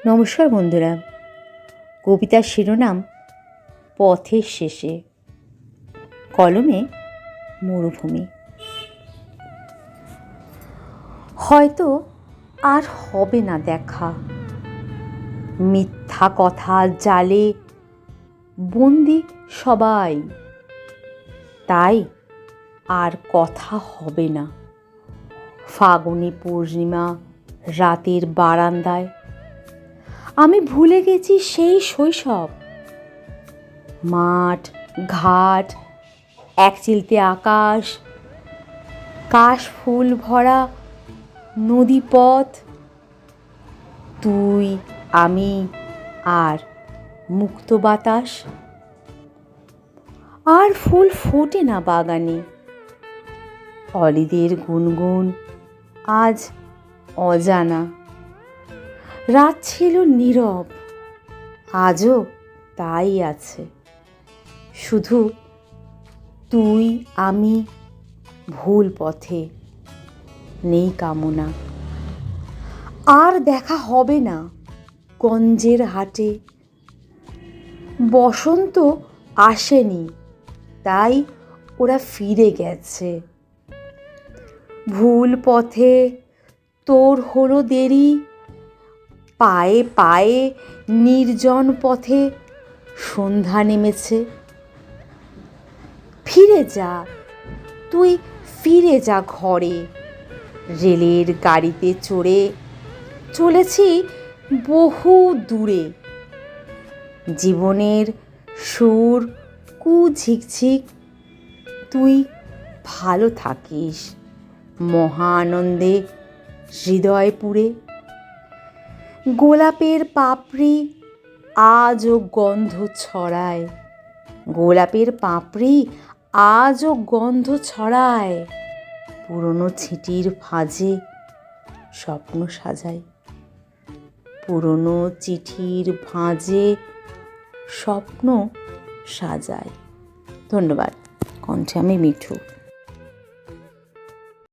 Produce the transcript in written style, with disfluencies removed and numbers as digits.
নমস্কার বন্ধুরা, কবিতার শিরোনাম পথের শেষে, কলমে মরুভূমি। হয়তো আর হবে না দেখা, মিথ্যা কথা জালে বন্দি সবাই, তাই আর কথা হবে না। ফাগুনি পূর্ণিমা রাতের বারান্দায় আমি ভুলে গেছি সেই শৈশব। মাঠ ঘাট, একচিলতে আকাশ, কাশ ফুল ভরা নদীপথ, তুই আমি আর মুক্ত বাতাস। আর ফুল ফোটে না বাগানে, অলিদের গুনগুন আজ অজানা। রাত ছিল নীরব, আজও তাই আছে। শুধু তুই আমি ভুল পথে, নেই কামনা। আর দেখা হবে না গঞ্জের হাটে, বসন্ত আসেনি তাই ওরা ফিরে গেছে। ভুল পথে তোর হলো দেরি, পায়ে পায়ে নির্জন পথে সন্ধ্যা নেমেছে। ফিরে যা, তুই ফিরে যা ঘরে। রেলের গাড়িতে চড়ে চলেছি বহু দূরে। জীবনের সুর কুঝিকঝিক, তুই ভালো থাকিস মহা আনন্দে হৃদয় পুরে। গোলাপের পাপড়ি আজও গন্ধ ছড়ায়, গোলাপের পাপড়ি আজও গন্ধ ছড়ায়। পুরনো ছিটির ভাঁজে স্বপ্ন সাজায়, পুরনো চিঠির ভাঁজে স্বপ্ন সাজায়। ধন্যবাদ। কণ্ঠে আমি মিঠু।